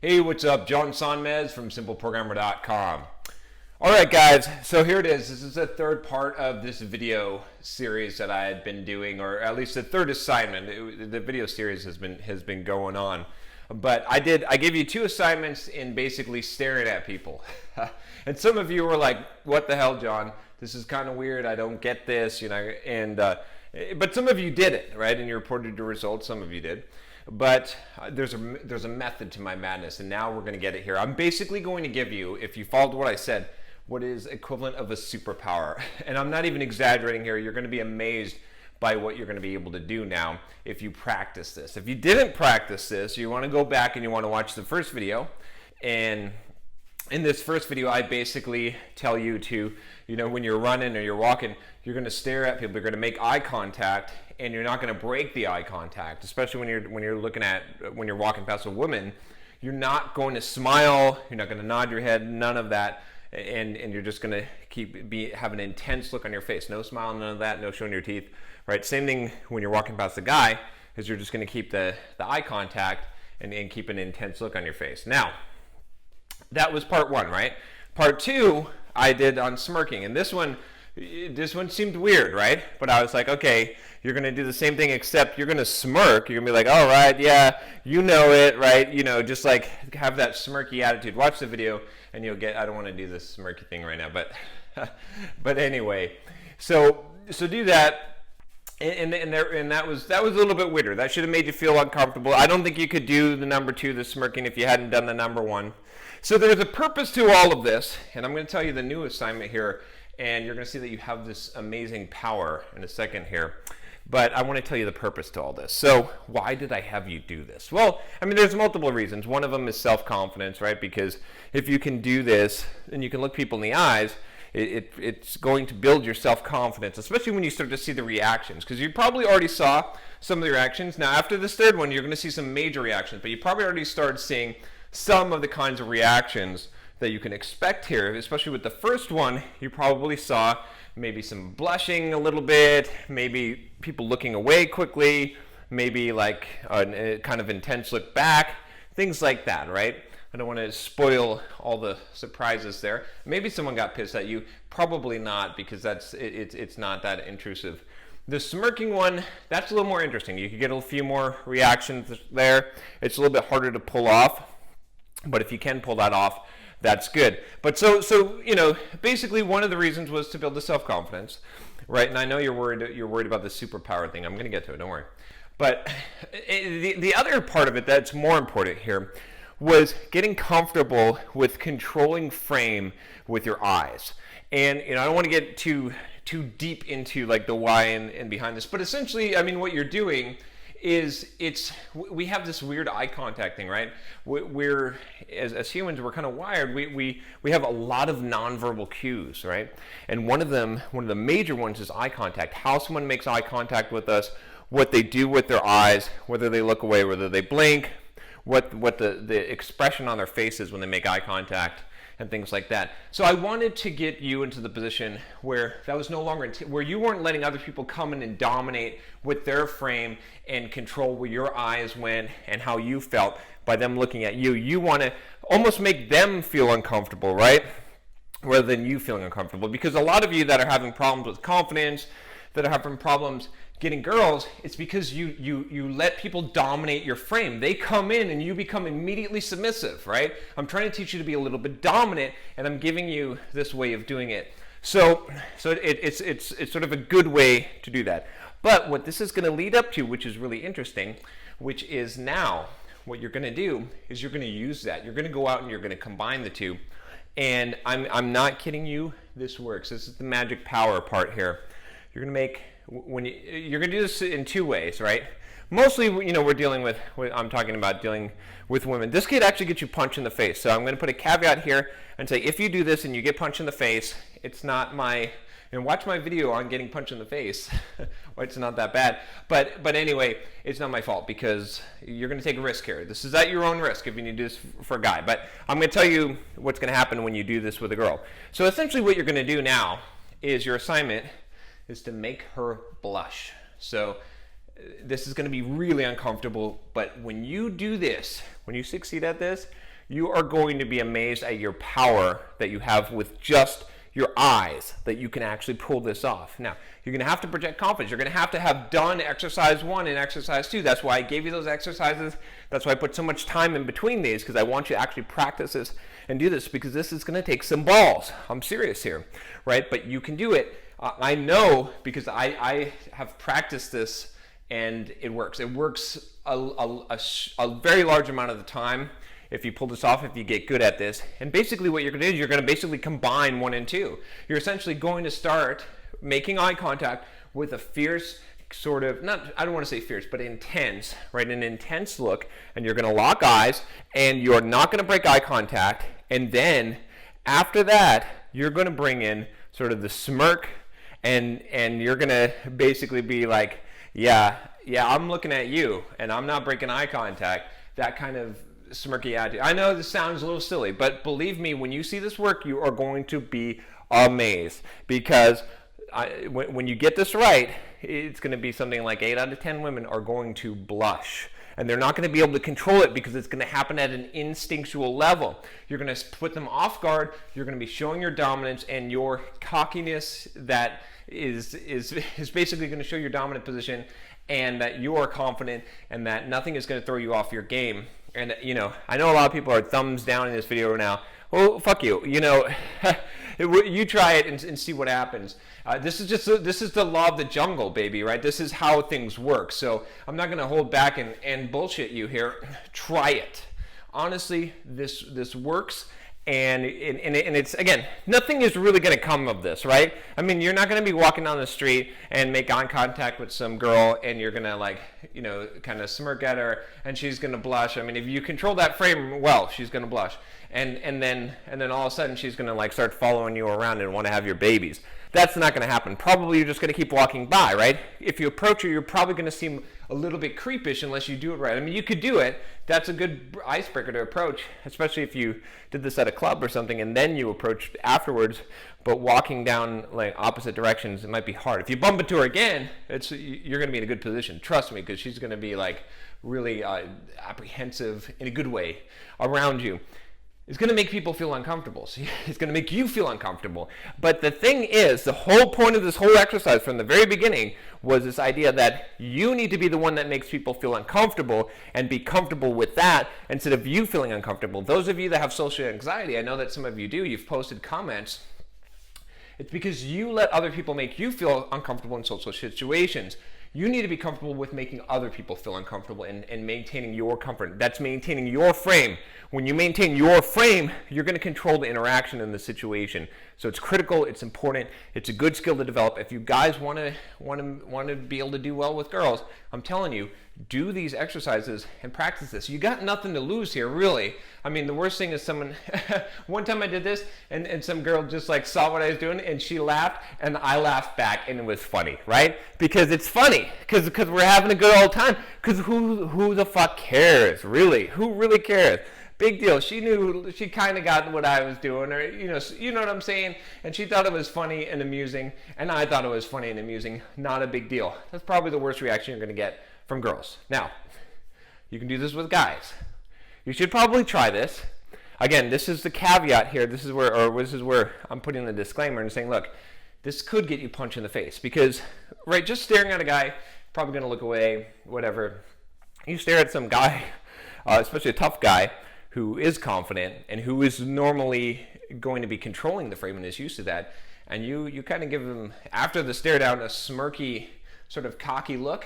Hey, what's up? John Sonmez from SimpleProgrammer.com. All right, guys, so here it is. This is the third part of this video series that I had been doing, or at least the third assignment. The video series has been going on. But I gave you two assignments in basically staring at people. And some of you were like, what the hell, John? This is kind of weird. I don't get this, but some of you did it, right? And you reported your results. Some of you did. But there's a method to my madness, and now we're going to get it here. I'm basically going to give you, if you followed what I said, what is equivalent of a superpower. And I'm not even exaggerating here. You're going to be amazed by what you're going to be able to do now if you practice this. If you didn't practice this, you want to go back and you want to watch the first video. And in this first video, I basically tell you to, when you're running or you're walking, you're going to stare at people. You're going to make eye contact, and you're not going to break the eye contact, especially when you're walking past a woman. You're not going to smile. You're not going to nod your head. None of that. And you're just going to have an intense look on your face. No smile, none of that. No showing your teeth. Right? Same thing when you're walking past a guy, is you're just going to keep the eye contact and keep an intense look on your face. Now, that was part one, right? Part two, I did on smirking, and this one seemed weird, right? But I was like, okay, you're going to do the same thing, except you're going to smirk. You're going to be like, all right, yeah, you know it, right? Just like have that smirky attitude. Watch the video, and you'll get. I don't want to do this smirky thing right now, but anyway, so do that. And that was a little bit weirder. That should have made you feel uncomfortable. I don't think you could do the number two, the smirking, if you hadn't done the number one. So there's a purpose to all of this, and I'm going to tell you the new assignment here, and you're going to see that you have this amazing power in a second here. But I want to tell you the purpose to all this. So why did I have you do this? Well, there's multiple reasons. One of them is self-confidence, right? Because if you can do this and you can look people in the eyes, it's going to build your self-confidence, especially when you start to see the reactions, because you probably already saw some of the reactions. Now, after this third one, you're going to see some major reactions, but you probably already started seeing some of the kinds of reactions that you can expect here, especially with the first one. You probably saw maybe some blushing a little bit, maybe people looking away quickly, maybe like a kind of intense look back, things like that, right? I don't want to spoil all the surprises there. Maybe someone got pissed at you. Probably not, because it's not that intrusive. The smirking one, that's a little more interesting. You could get a few more reactions there. It's a little bit harder to pull off, but if you can pull that off, that's good. But so basically one of the reasons was to build the self-confidence, right? And I know you're worried about the superpower thing. I'm going to get to it. Don't worry. But the other part of it that's more important here was getting comfortable with controlling frame with your eyes. And I don't want to get too deep into like the why and behind this, but essentially, what you're doing is we have this weird eye contact thing, right? We're as humans, we're kind of wired. We have a lot of nonverbal cues, right? And one of the major ones is eye contact. How someone makes eye contact with us, what they do with their eyes, whether they look away, whether they blink, what the expression on their face is when they make eye contact, and things like that. So I wanted to get you into the position where that was no longer, where you weren't letting other people come in and dominate with their frame and control where your eyes went and how you felt by them looking at you. You want to almost make them feel uncomfortable, right? Rather than you feeling uncomfortable. Because a lot of you that are having problems with confidence, that are having problems getting girls, it's because you let people dominate your frame. They come in and you become immediately submissive, right? I'm trying to teach you to be a little bit dominant, and I'm giving you this way of doing it. So it's sort of a good way to do that. But what this is going to lead up to, which is really interesting, which is now what you're going to do is you're going to use that. You're going to go out and you're going to combine the two. And I'm not kidding you. This works. This is the magic power part here. You're going to make you're going to do this in two ways, right? Mostly, we're dealing with, I'm talking about dealing with women. This could actually get you punched in the face. So I'm going to put a caveat here and say, if you do this and you get punched in the face, it's not watch my video on getting punched in the face. It's not that bad. But anyway, it's not my fault, because you're going to take a risk here. This is at your own risk if you need to do this for a guy. But I'm going to tell you what's going to happen when you do this with a girl. So essentially what you're going to do now is your assignment is to make her blush. So this is going to be really uncomfortable, but when you do this, when you succeed at this, you are going to be amazed at your power that you have with just your eyes, that you can actually pull this off. Now, you're going to have to project confidence. You're going to have done exercise 1 and exercise 2. That's why I gave you those exercises. That's why I put so much time in between these, because I want you to actually practice this and do this, because this is going to take some balls. I'm serious here, right? But you can do it. I know, because I have practiced this, and it works. It works a very large amount of the time if you pull this off, if you get good at this. And basically what you're going to do is you're going to basically combine 1 and 2. You're essentially going to start making eye contact with a fierce sort of, I don't want to say fierce, but intense, right? An intense look, and you're going to lock eyes, and you're not going to break eye contact. And then after that, you're going to bring in sort of the smirk, and you're going to basically be like, yeah, I'm looking at you, and I'm not breaking eye contact. That kind of smirky attitude. I know this sounds a little silly, but believe me, when you see this work, you are going to be amazed, because when you get this right, it's going to be something like 8 out of 10 women are going to blush, and they're not going to be able to control it, because it's going to happen at an instinctual level. You're going to put them off guard. You're going to be showing your dominance and your cockiness that is basically going to show your dominant position, and that you are confident, and that nothing is going to throw you off your game. And, I know a lot of people are thumbs down in this video right now. Well, fuck you. You try it and see what happens. This is the law of the jungle, baby, right? This is how things work. So I'm not going to hold back and bullshit you here. Try it. Honestly, this works. And it's, again, nothing is really going to come of this, right? I mean, you're not going to be walking down the street and make eye contact with some girl, and you're going to, kind of smirk at her, and she's going to blush. I mean, if you control that frame well, she's going to blush. And then all of a sudden, she's going to, start following you around and want to have your babies. That's not going to happen. Probably you're just going to keep walking by, right? If you approach her, you're probably going to seem a little bit creepish unless you do it right. I mean, you could do it. That's a good icebreaker to approach, especially if you did this at a club or something and then you approached afterwards. But walking down opposite directions, it might be hard. If you bump into her again, you're going to be in a good position. Trust me, because she's going to be really apprehensive in a good way around you. It's going to make people feel uncomfortable. So it's going to make you feel uncomfortable. But the thing is, the whole point of this whole exercise from the very beginning was this idea that you need to be the one that makes people feel uncomfortable and be comfortable with that instead of you feeling uncomfortable. Those of you that have social anxiety, I know that some of you do, you've posted comments. It's because you let other people make you feel uncomfortable in social situations. You need to be comfortable with making other people feel uncomfortable and maintaining your comfort. That's maintaining your frame. When you maintain your frame, you're going to control the interaction in the situation. So it's critical, it's important, it's a good skill to develop. If you guys want to be able to do well with girls, I'm telling you, do these exercises and practice this. You got nothing to lose here, really. I mean, the worst thing is someone, one time I did this and some girl just saw what I was doing and she laughed and I laughed back and it was funny, right? Because it's funny, because we're having a good old time. Because who the fuck cares, really? Who really cares? Big deal. She knew, she kind of got what I was doing, or you know what I'm saying? And she thought it was funny and amusing, and I thought it was funny and amusing. Not a big deal. That's probably the worst reaction you're going to get from girls. Now, you can do this with guys. You should probably try this. Again, this is the caveat here. This is where I'm putting the disclaimer and saying, look, this could get you punched in the face because, right, just staring at a guy, probably going to look away, whatever. You stare at some guy, especially a tough guy, who is confident and who is normally going to be controlling the frame and is used to that, and you kind of give him, after the stare down, a smirky, sort of cocky look,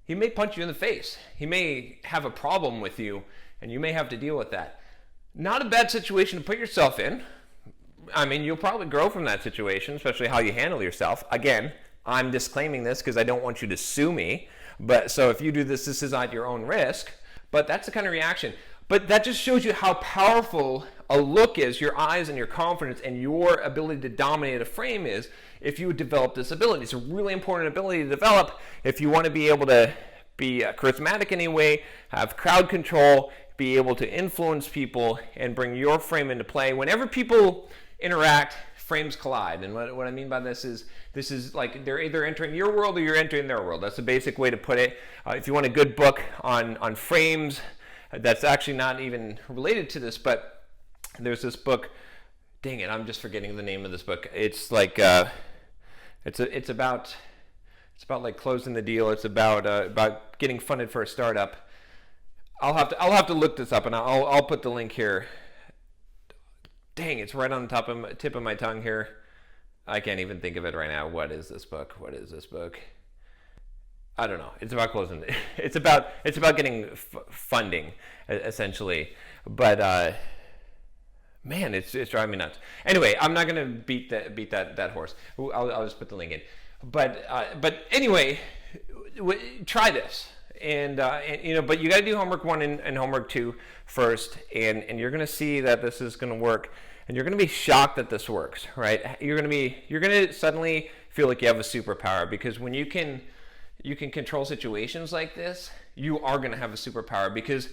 he may punch you in the face. He may have a problem with you, and you may have to deal with that. Not a bad situation to put yourself in. I mean, you'll probably grow from that situation, especially how you handle yourself. Again, I'm disclaiming this because I don't want you to sue me, but so if you do this, this is at your own risk, but that's the kind of reaction. But that just shows you how powerful a look is, your eyes and your confidence and your ability to dominate a frame is if you develop this ability. It's a really important ability to develop if you want to be able to be charismatic in any way, have crowd control, be able to influence people, and bring your frame into play. Whenever people interact, frames collide. And what I mean by this is like they're either entering your world or you're entering their world. That's the basic way to put it. If you want a good book on frames, that's actually not even related to this, but there's this book. Dang it, I'm just forgetting the name of this book. It's like it's about like closing the deal. It's about getting funded for a startup. I'll have to look this up, and I'll put the link here. Dang, it's right on the tip of my tongue here. I can't even think of it right now. What is this book? I don't know. It's about closing. It's about getting funding, essentially. But man, it's driving me nuts. Anyway, I'm not gonna beat that horse. I'll just put the link in. But anyway, try this. And but you got to do homework 1 and homework 2 first, and you're gonna see that this is gonna work, and you're gonna be shocked that this works, right? You're gonna suddenly feel like you have a superpower, because when you can control situations like this, you are gonna have a superpower, because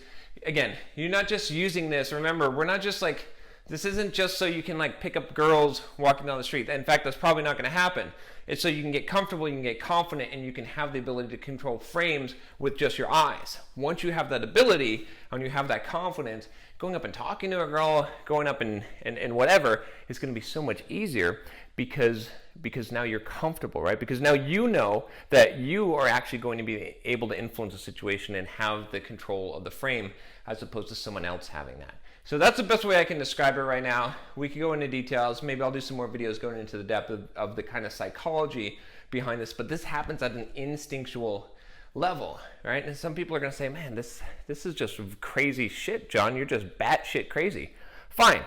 again, you're not just using this. Remember, we're not just like, this isn't just so you can like pick up girls walking down the street. In fact, that's probably not going to happen. It's so you can get comfortable, you can get confident, and you can have the ability to control frames with just your eyes. Once you have that ability and you have that confidence, going up and talking to a girl, going up and whatever, is going to be so much easier, because now you're comfortable, right? Because now you know that you are actually going to be able to influence a situation and have the control of the frame, as opposed to someone else having that. So that's the best way I can describe it right now. We could go into details. Maybe I'll do some more videos going into the depth of the kind of psychology behind this, but this happens at an instinctual level, right? And some people are going to say, man, this is just crazy shit, John. You're just batshit crazy. Fine,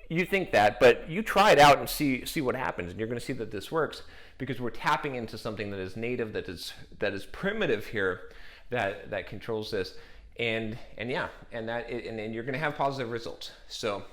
you think that, but you try it out and see what happens, and you're going to see that this works, because we're tapping into something that is native, that is primitive here, that controls this. And you're going to have positive results. So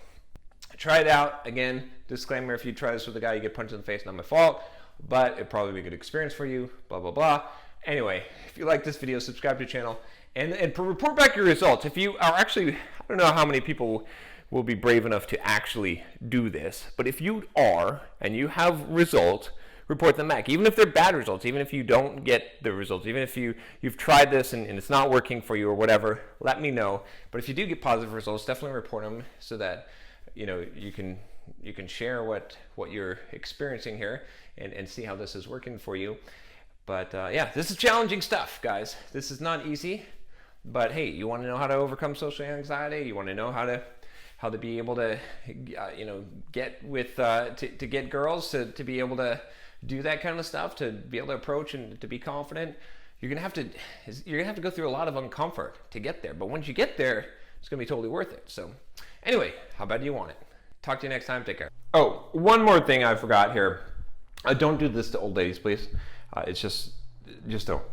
try it out. Again, disclaimer: if you try this with a guy, you get punched in the face, not my fault, but it'd probably be a good experience for you. Blah blah blah. Anyway, if you like this video, subscribe to the channel and report back your results. If you are actually, I don't know how many people will be brave enough to actually do this, but if you are and you have results, report them back. Even if they're bad results, even if you don't get the results, even if you've tried this and it's not working for you or whatever, let me know. But if you do get positive results, definitely report them, so that you can share what you're experiencing here and see how this is working for you. But yeah, this is challenging stuff, guys. This is not easy. But hey, you want to know how to overcome social anxiety? You want to know how to be able to get with to get girls to be able to do that kind of stuff, to be able to approach and to be confident. You're gonna have to go through a lot of uncomfort to get there, but once you get there, it's gonna be totally worth it. So anyway, how bad do you want it? Talk to you next time. Take care. Oh, one more thing I forgot here. Don't do this to old ladies, please. It's just don't.